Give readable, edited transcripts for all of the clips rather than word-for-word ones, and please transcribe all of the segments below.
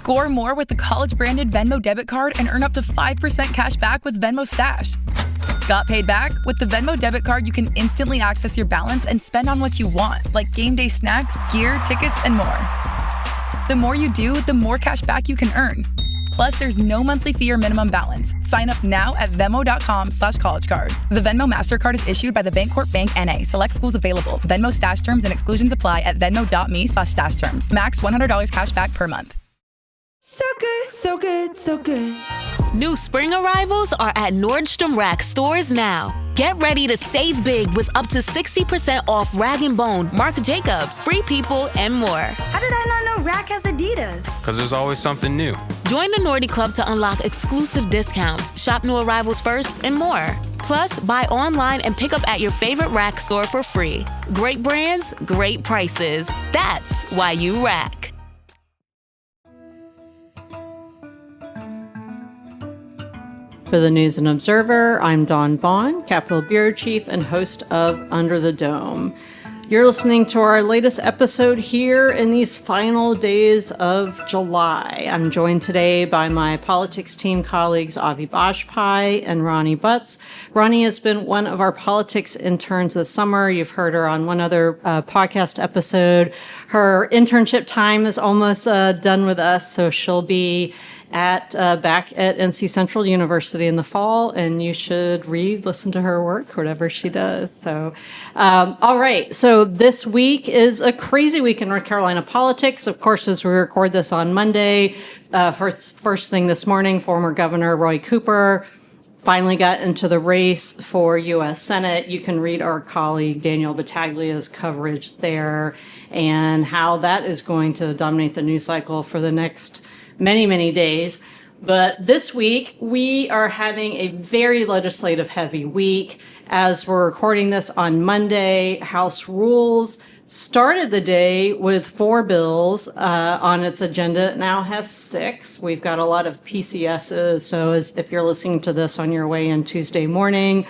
Score more with the college-branded Venmo debit card and earn up to 5% cash back with Venmo Stash. Got paid back? With the Venmo debit card, you can instantly access your balance and spend on what you want, like game day snacks, gear, tickets, and more. The more you do, the more cash back you can earn. Plus, there's no monthly fee or minimum balance. Sign up now at Venmo.com/collegecard. The Venmo MasterCard is issued by the Bancorp Bank N.A. Select schools available. Venmo Stash terms and exclusions apply at venmo.me/stash terms. Max $100 cash back per month. So good, so good, so good. New spring arrivals are at Nordstrom Rack stores now. Get ready to save big with up to 60% off Rag & Bone, Marc Jacobs, Free People, and more. How did I not know Rack has Adidas? Because there's always something new. Join the Nordy Club to unlock exclusive discounts, shop new arrivals first, and more. Plus, buy online and pick up at your favorite Rack store for free. Great brands, great prices. That's why you Rack. For the News and Observer, I'm Dawn Vaughan, Capitol Bureau Chief and host of Under the Dome. You're listening to our latest episode here in these final days of July. I'm joined today by my politics team colleagues Avi Bajpai and Ronni Butts. Ronni has been one of our politics interns this summer. You've heard her on one other podcast episode. Her internship time is almost done with us, so she'll be back at NC Central University in the fall, and you should listen to her work, whatever she does. So, all right. So this week is a crazy week in North Carolina politics. Of course, as we record this on Monday, first thing this morning, former Governor Roy Cooper finally got into the race for U.S. Senate. You can read our colleague Daniel Battaglia's coverage there and how that is going to dominate the news cycle for the next many, many days. But this week, we are having a very legislative heavy week. As we're recording this on Monday, House Rules started the day with 4 bills on its agenda. It now has 6. We've got a lot of PCSs. So if you're listening to this on your way in Tuesday morning,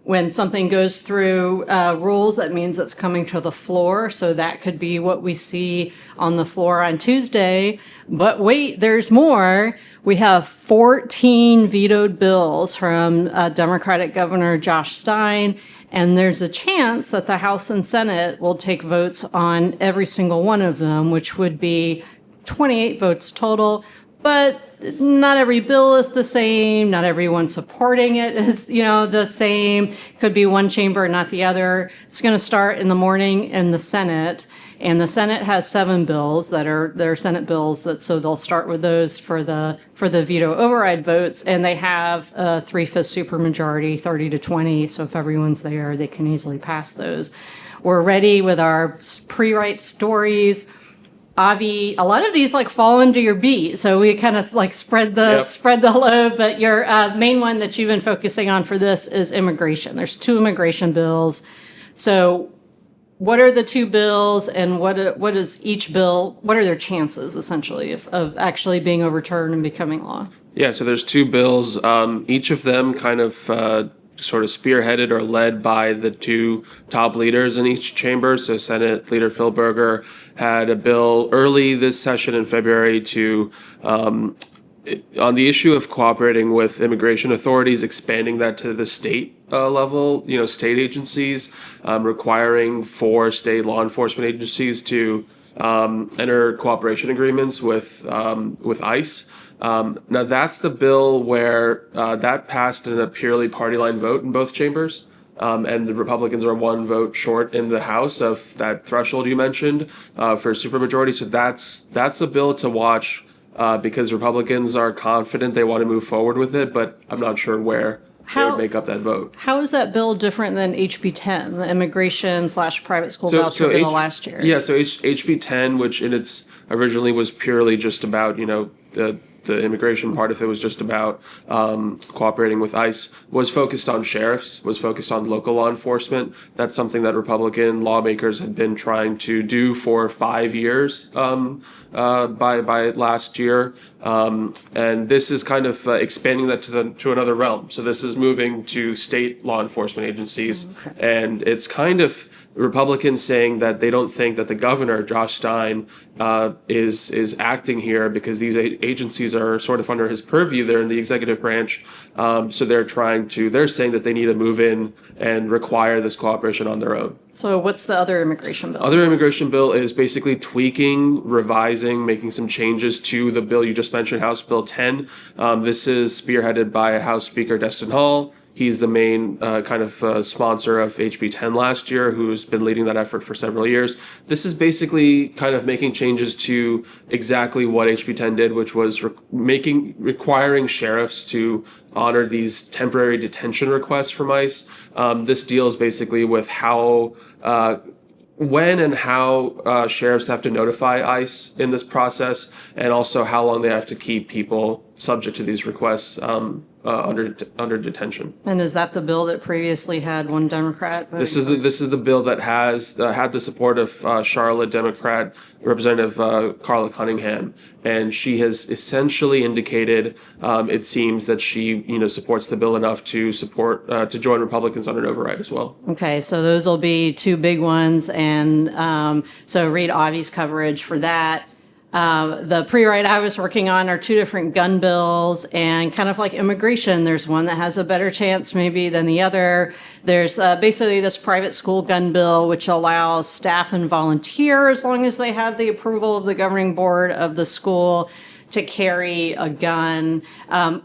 when something goes through rules, that means it's coming to the floor. So that could be what we see on the floor on Tuesday. But wait, there's more. We have 14 vetoed bills from Democratic Governor Josh Stein. And there's a chance that the House and Senate will take votes on every single one of them, which would be 28 votes total. But not every bill is the same. Not everyone supporting it is, the same. Could be one chamber, not the other. It's going to start in the morning in the Senate. And the Senate has 7 bills they're Senate bills so they'll start with those for the veto override votes. And they have a 3/5 supermajority, 30-20. So if everyone's there, they can easily pass those. We're ready with our pre-write stories. Avi, a lot of these fall into your beat, so we kind of spread the load. But your main one that you've been focusing on for this is immigration. There's 2 immigration bills. So, what are the 2 bills, and what is each bill? What are their chances essentially of actually being overturned and becoming law? Yeah, so there's 2 bills. Each of them kind of sort of spearheaded or led by the 2 top leaders in each chamber. So Senate Leader Phil Berger had a bill early this session in February to on the issue of cooperating with immigration authorities, expanding that to the state level, state agencies, requiring 4 state law enforcement agencies to enter cooperation agreements with ICE. Now that's the bill where that passed in a purely party line vote in both chambers. And the Republicans are 1 vote short in the House of that threshold you mentioned for supermajority. So that's a bill to watch because Republicans are confident they want to move forward with it, but I'm not sure where they would make up that vote. How is that bill different than HB 10, the immigration/private school voucher bill last year? Yeah, so HB 10, which originally was purely just about, the immigration part of it was just about cooperating with ICE, was focused on sheriffs, was focused on local law enforcement. That's something that Republican lawmakers had been trying to do for 5 years by last year. And this is kind of expanding that to another realm. So this is moving to state law enforcement agencies. Okay. And it's kind of Republicans saying that they don't think that the governor, Josh Stein, is acting here because these agencies are sort of under his purview. They're in the executive branch, so they're saying that they need to move in and require this cooperation on their own. So what's the other immigration bill? Other immigration bill is basically tweaking, revising, making some changes to the bill you just mentioned, House Bill 10. This is spearheaded by House Speaker Destin Hall. He's the main sponsor of HB 10 last year, who's been leading that effort for several years. This is basically kind of making changes to exactly what HB 10 did, which was requiring sheriffs to honor these temporary detention requests from ICE. This deals basically with when and how sheriffs have to notify ICE in this process, and also how long they have to keep people subject to these requests under detention. And is that the bill that previously had one Democrat voting? This is the bill that has had the support of Charlotte Democrat Representative Carla Cunningham, and she has essentially indicated it seems that she supports the bill enough to to join Republicans on an override as well. Okay, so those will be two big ones, and so read Avi's coverage for that. The pre-write I was working on are two different gun bills, and kind of like immigration, there's one that has a better chance maybe than the other. There's basically this private school gun bill, which allows staff and volunteers, as long as they have the approval of the governing board of the school, to carry a gun.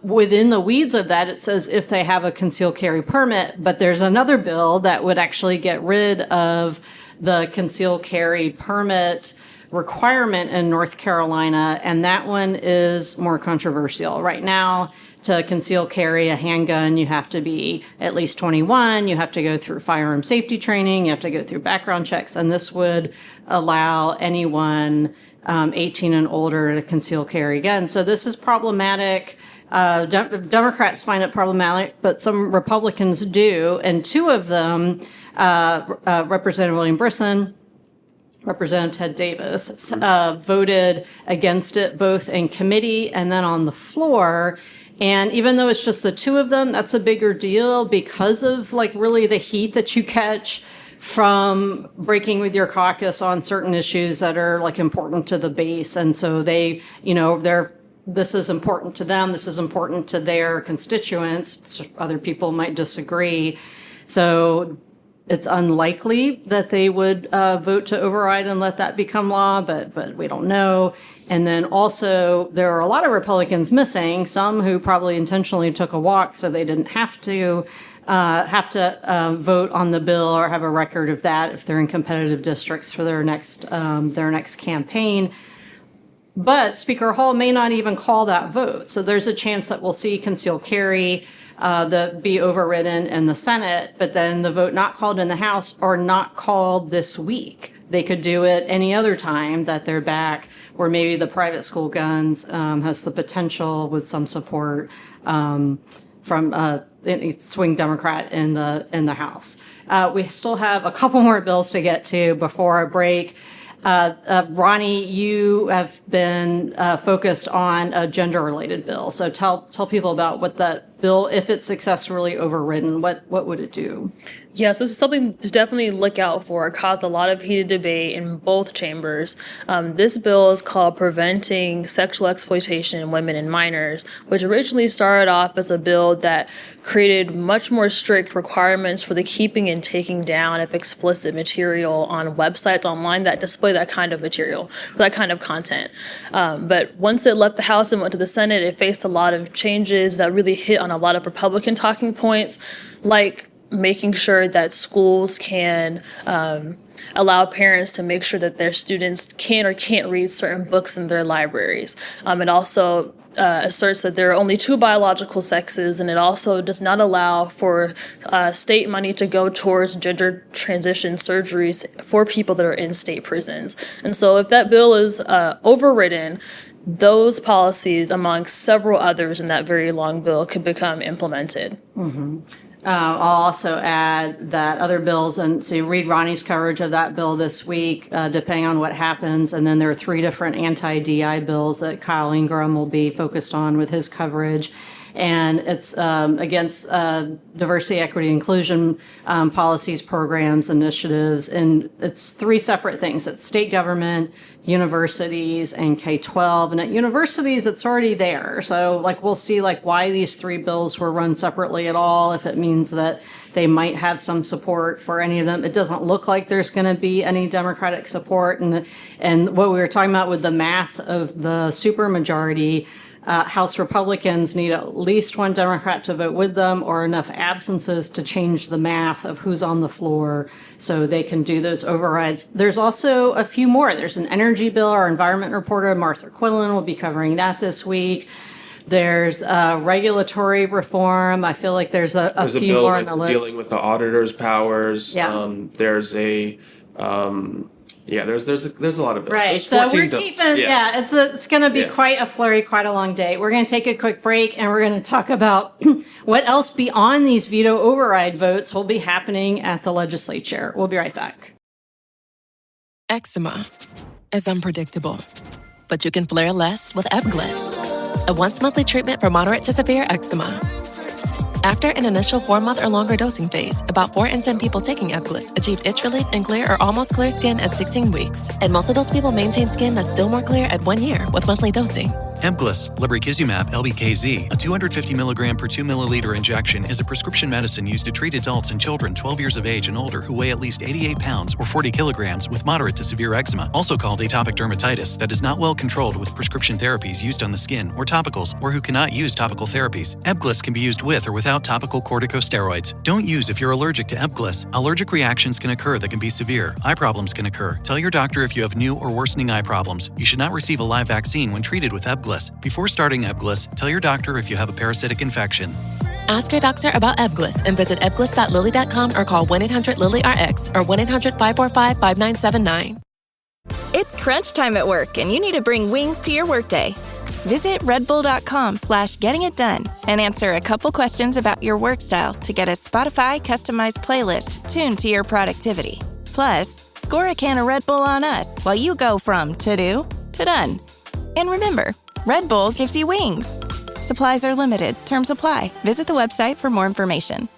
Within the weeds of that, it says if they have a concealed carry permit, but there's another bill that would actually get rid of the concealed carry permit requirement in North Carolina, and that one is more controversial. Right now, to conceal carry a handgun, you have to be at least 21, you have to go through firearm safety training, you have to go through background checks, and this would allow anyone 18 and older to conceal carry again. So this is problematic. Democrats find it problematic, but some Republicans do, and two of them, Representative William Brisson, Representative Ted Davis, voted against it both in committee and then on the floor. And even though it's just the two of them, that's a bigger deal because of really the heat that you catch from breaking with your caucus on certain issues that are important to the base. And so this is important to them. This is important to their constituents. Other people might disagree. So it's unlikely that they would vote to override and let that become law, but we don't know. And then also there are a lot of Republicans missing, some who probably intentionally took a walk so they didn't have to vote on the bill or have a record of that if they're in competitive districts for their next campaign. But Speaker Hall may not even call that vote. So there's a chance that we'll see concealed carry be overridden in the Senate, but then the vote not called in the House or not called this week. They could do it any other time that they're back, or maybe the private school guns has the potential with some support from any swing Democrat in the House. We still have a couple more bills to get to before our break. Ronni, you have been focused on a gender-related bill. So tell people about what that bill, if it's successfully overridden, what would it do? Yes, this is something to definitely look out for. It caused a lot of heated debate in both chambers. This bill is called Preventing Sexual Exploitation in Women and Minors, which originally started off as a bill that created much more strict requirements for the keeping and taking down of explicit material on websites online that display that kind of material, that kind of content. But once it left the House and went to the Senate, it faced a lot of changes that really hit on a lot of Republican talking points, like making sure that schools can allow parents to make sure that their students can or can't read certain books in their libraries. It also asserts that there are only two biological sexes, and it also does not allow for state money to go towards gender transition surgeries for people that are in state prisons. And so if that bill is overridden, those policies, among several others in that very long bill, could become implemented. Mm-hmm. I'll also add that other bills, and so you read Ronnie's coverage of that bill this week, depending on what happens. And then there are 3 different anti-DI bills that Kyle Ingram will be focused on with his coverage. and it's against diversity, equity, inclusion policies, programs, initiatives, and it's three separate things. It's state government, universities, and K-12. And at universities, it's already there. So like we'll see like why these three bills were run separately at all, if it means that they might have some support for any of them. It doesn't look like there's going to be any Democratic support. And what we were talking about with the math of the supermajority, House Republicans need at least one Democrat to vote with them or enough absences to change the math of who's on the floor so they can do those overrides. There's also a few more. There's an energy bill. Our environment reporter, Martha Quillen, will be covering that this week. There's regulatory reform. I feel like there's a few more on the list. Dealing with the auditor's powers. Yeah. There's a there's a lot of bills. Right. There's So 14 we're bills. keeping, it's going to be quite a flurry, quite a long day. We're going to take a quick break and we're going to talk about what else beyond these veto override votes will be happening at the legislature. We'll be right back. Eczema is unpredictable, but you can flare less with Ebglyss, a once-monthly treatment for moderate to severe eczema. After an initial 4-month or longer dosing phase, about 4 in 10 people taking Ebglyss achieved itch relief and clear or almost clear skin at 16 weeks. And most of those people maintain skin that's still more clear at 1 year with monthly dosing. Ebglyss, lebrikizumab LBKZ, a 250 milligram per 2 milliliter injection, is a prescription medicine used to treat adults and children 12 years of age and older who weigh at least 88 pounds or 40 kilograms with moderate to severe eczema, also called atopic dermatitis, that is not well controlled with prescription therapies used on the skin or topicals, or who cannot use topical therapies. Ebglyss can be used with or without topical corticosteroids. Don't use if you're allergic to Ebglyss. Allergic reactions can occur that can be severe. Eye problems can occur. Tell your doctor if you have new or worsening eye problems. You should not receive a live vaccine when treated with Ebglyss. Before starting Ebglyss, tell your doctor if you have a parasitic infection. Ask your doctor about Ebglyss and visit ebglyss.lilly.com or call 1-800-LILY-RX or 1-800-545-5979. It's crunch time at work and you need to bring wings to your workday. Visit redbull.com/gettingitdone and answer a couple questions about your work style to get a Spotify customized playlist tuned to your productivity. Plus, score a can of Red Bull on us while you go from to-do to done. And remember, Red Bull gives you wings. Supplies are limited. Terms apply. Visit the website for more information.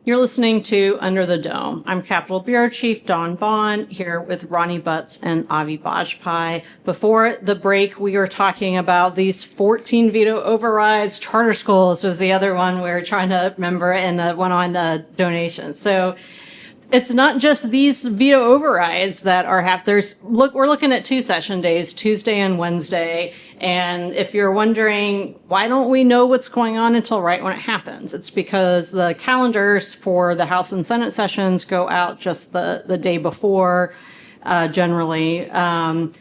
You're listening to Under the Dome. I'm Capitol Bureau Chief Dawn Vaughan here with Ronni Butts and Avi Bajpai. Before the break, we were talking about these 14 veto overrides. Charter schools was the other one we were trying to remember, and one on donations. So it's not just these veto overrides that are we're looking at 2 session days, Tuesday and Wednesday. And if you're wondering, why don't we know what's going on until right when it happens? It's because the calendars for the House and Senate sessions go out just the day before, generally. And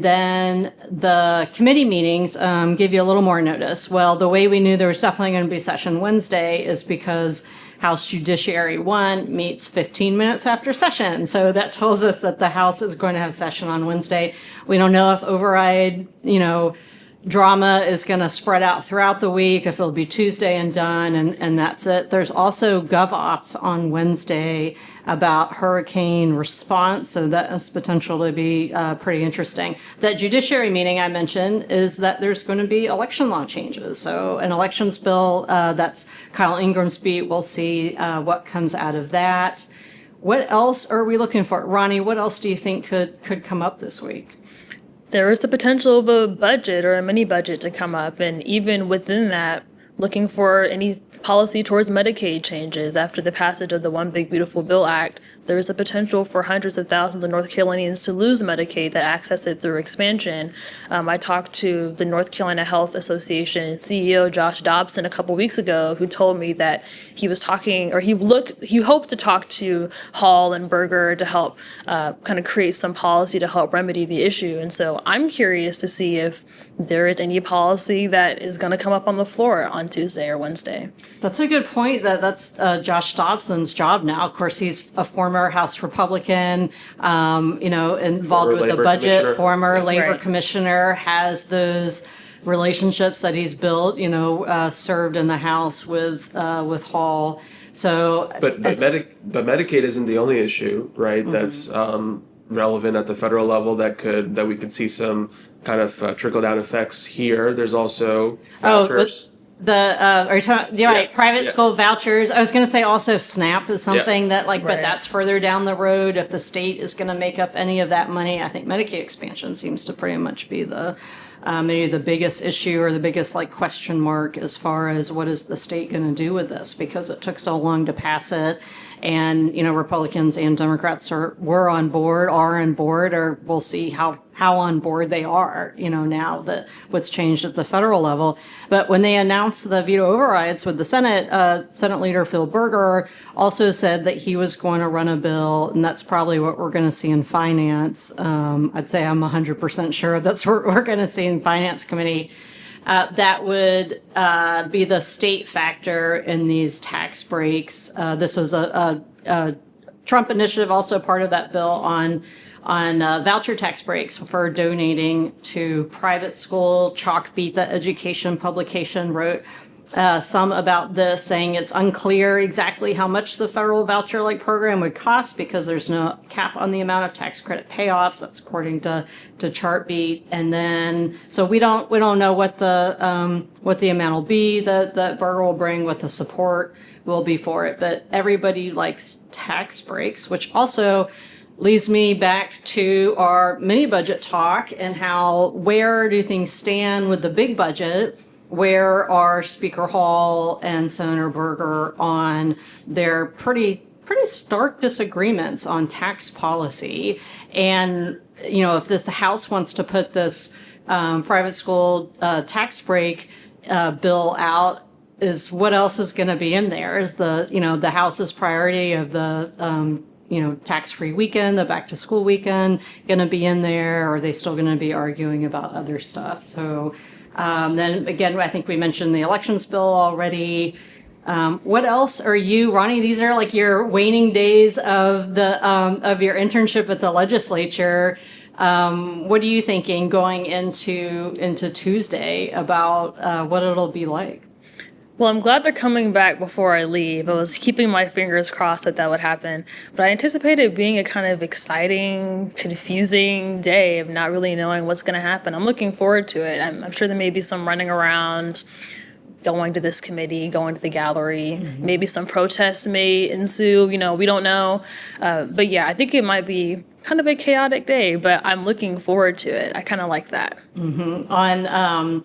then the committee meetings give you a little more notice. Well, the way we knew there was definitely going to be session Wednesday is because House Judiciary 1 meets 15 minutes after session. So that tells us that the House is going to have session on Wednesday. We don't know if override, drama is going to spread out throughout the week, if it'll be Tuesday and done, and that's it. There's also GovOps on Wednesday about hurricane response, so that has potential to be pretty interesting. That judiciary meeting I mentioned is that there's going to be election law changes. So an elections bill, that's Kyle Ingram's beat. We'll see what comes out of that. What else are we looking for? Ronni, what else do you think could come up this week? There is the potential of a budget or a mini budget to come up, and even within that, looking for any policy towards Medicaid changes. After the passage of the One Big Beautiful Bill Act, there is a potential for hundreds of thousands of North Carolinians to lose Medicaid that access it through expansion. I talked to the North Carolina Health Association CEO Josh Dobson a couple weeks ago, who told me that he was talking, or he hoped to talk to Hall and Berger to help kind of create some policy to help remedy the issue. And so I'm curious to see if there is any policy that is going to come up on the floor on Tuesday or Wednesday. That's a good point. That's Josh Dobson's job now. Of course, he's a former House Republican, involved with the budget, former labor commissioner, has those relationships that he's built, served in the House with Hall. So, but Medicaid isn't the only issue, right? Mm-hmm. That's relevant at the federal level that we could see some kind of trickle down effects here. There's also vouchers. You're right, private school vouchers. I was going to say also SNAP is something that but Right. that's further down the road. If the state is going to make up any of that money, I think Medicaid expansion seems to pretty much be the maybe the biggest issue or the biggest question mark as far as what is the state going to do with this, because it took so long to pass it. And, Republicans and Democrats are on board, or we'll see how on board they are, now that what's changed at the federal level. But when they announced the veto overrides with the Senate, Senate Leader Phil Berger also said that he was going to run a bill, and that's probably what we're going to see in finance. I'd say I'm 100% sure that's what we're going to see in Finance Committee. That would be the state factor in these tax breaks. This was a Trump initiative, also part of that bill on voucher tax breaks for donating to private school. Chalk Beat the Education publication wrote some about this, saying it's unclear exactly how much the federal voucher program would cost because there's no cap on the amount of tax credit payoffs. That's according to Chartbeat. And then so we don't know what the amount will be that Berger will bring, what the support will be for it. But everybody likes tax breaks, which also leads me back to our mini budget talk and where do things stand with the big budget. Where are Speaker Hall and Senator Berger on their pretty stark disagreements on tax policy? And, if the House wants to put this private school tax break bill out, is what else is going to be in there? Is the House's priority of the tax-free weekend, the back-to-school weekend, going to be in there? Or are they still going to be arguing about other stuff? So then again, I think we mentioned the elections bill already. What else are you, Ronni? These are your waning days of your internship at the legislature. What are you thinking going into Tuesday about what it'll be like? Well, I'm glad they're coming back before I leave. I was keeping my fingers crossed that would happen. But I anticipated it being a kind of exciting, confusing day of not really knowing what's going to happen. I'm looking forward to it. I'm sure there may be some running around, going to this committee, going to the gallery. Mm-hmm. Maybe some protests may ensue. We don't know. But yeah, I think it might be kind of a chaotic day, but I'm looking forward to it. I kind of like that. Mm-hmm.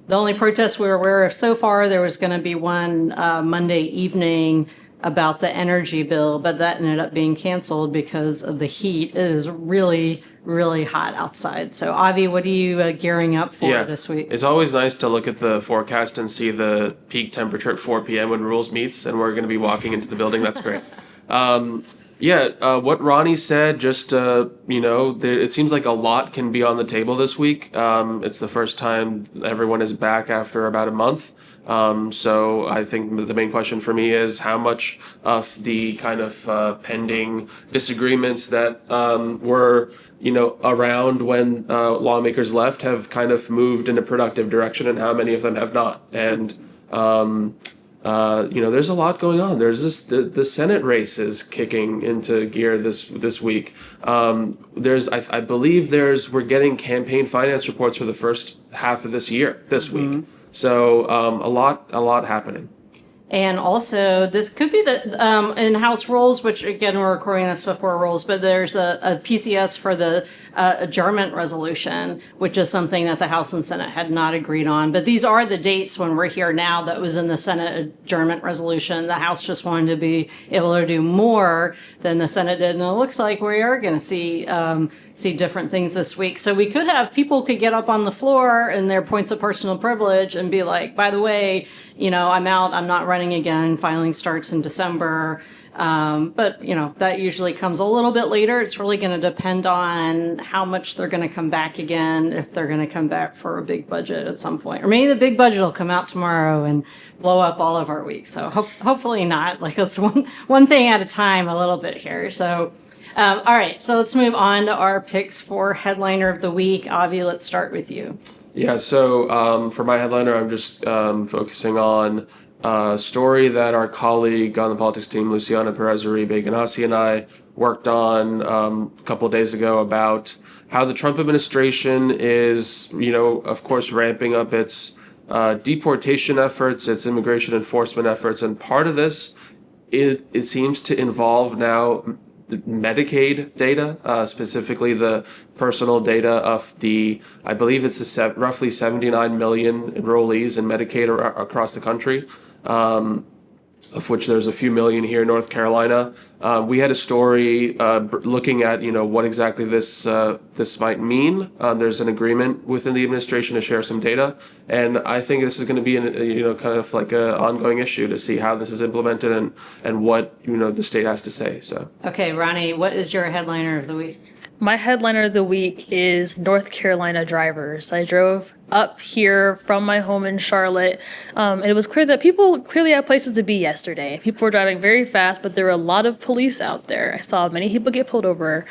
The only protest we're aware of so far, there was going to be one Monday evening about the energy bill, but that ended up being canceled because of the heat. It is really, really hot outside. So, Avi, what are you gearing up for this week? It's always nice to look at the forecast and see the peak temperature at 4 p.m. when rules meets, and we're going to be walking into the building. That's great. What Ronni said, it seems like a lot can be on the table this week. It's the first time everyone is back after about a month. So I think the main question for me is how much of the kind of pending disagreements that were around when lawmakers left have kind of moved in a productive direction, and how many of them have not. And there's a lot going on. There's the Senate race is kicking into gear this week. I believe we're getting campaign finance reports for the first half of this year this week. So a lot happening. And also, this could be the in-house rules, which, again, we're recording this before rules, but there's a PCS for the adjournment resolution, which is something that the House and Senate had not agreed on. But these are the dates when we're here now that was in the Senate adjournment resolution. The House just wanted to be able to do more than the Senate did. And it looks like we are going to see different things this week. So we could have people could get up on the floor in their points of personal privilege and be like, by the way, I'm out, I'm not running again, filing starts in December. But that usually comes a little bit later. It's really going to depend on how much they're going to come back again, if they're going to come back for a big budget at some point. Or maybe the big budget will come out tomorrow and blow up all of our week. So hopefully not. It's one thing at a time a little bit here. So, all right. So let's move on to our picks for headliner of the week. Avi, let's start with you. Yeah, so for my headliner, I'm just focusing on story that our colleague on the politics team, Luciana Perez-Uribe-Ganassi, and I worked on a couple of days ago about how the Trump administration is, of course, ramping up its deportation efforts, its immigration enforcement efforts. And part of this, it seems to involve now Medicaid data, specifically the personal data of I believe it's roughly 79 million enrollees in Medicaid across the country, of which there's a few million here in North Carolina. We had a story looking at what exactly this might mean. There's an agreement within the administration to share some data, and I think this is going to be kind of like an ongoing issue to see how this is implemented and what the state has to say. So Okay, Ronni, what is your headliner of the week? My headliner of the week is North Carolina drivers. I drove up here from my home in Charlotte, and it was clear that people clearly had places to be yesterday. People were driving very fast, but there were a lot of police out there. I saw many people get pulled over.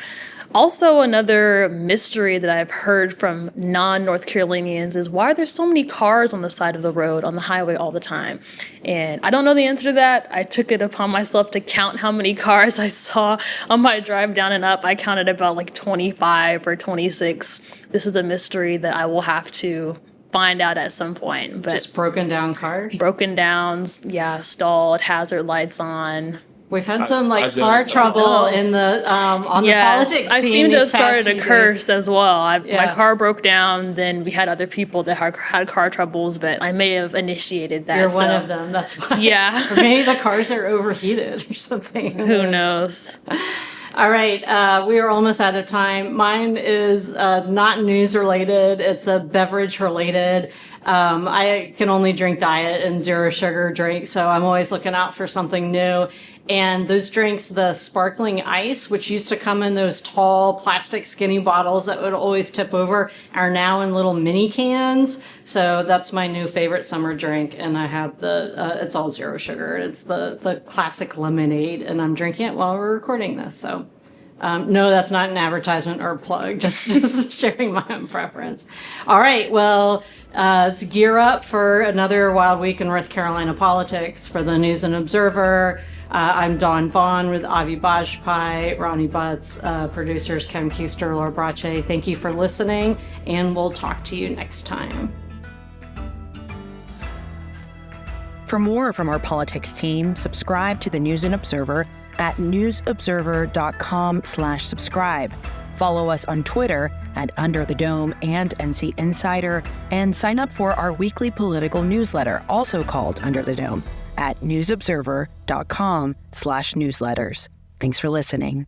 Also, another mystery that I've heard from non-North Carolinians is why there's so many cars on the side of the road on the highway all the time. And I don't know the answer to that. I took it upon myself to count how many cars I saw on my drive down and up. I counted about like 25 or 26. This is a mystery that I will have to find out at some point. But Just broken down cars? broken downs, yeah, stalled, hazard lights on. We've had some I've car noticed that. trouble in the on the politics I team seem to have these past started a few curse days. as well. My Yeah. car broke down, then we had other people that had car troubles, but I may have initiated that. You're one so of them. That's why. Yeah. Or maybe the cars are overheated or something. Who knows? All right, we are almost out of time. Mine is not news related. It's a beverage related. I can only drink diet and zero sugar drinks, so I'm always looking out for something new. And those drinks, the sparkling ice, which used to come in those tall plastic skinny bottles that would always tip over, are now in little mini cans. So that's my new favorite summer drink. And I have it's all zero sugar. It's the classic lemonade, and I'm drinking it while we're recording this. So no, that's not an advertisement or a plug, just sharing my own preference. All right, well, let's gear up for another wild week in North Carolina politics. For the News and Observer, I'm Dawn Vaughan with Avi Bajpai, Ronni Butts, producers Kim Keister, Laura Brache. Thank you for listening, and we'll talk to you next time. For more from our politics team, subscribe to the News and Observer at newsobserver.com/subscribe. Follow us on Twitter at Under the Dome and NC Insider, and sign up for our weekly political newsletter, also called Under the Dome, at newsobserver.com/newsletters. Thanks for listening.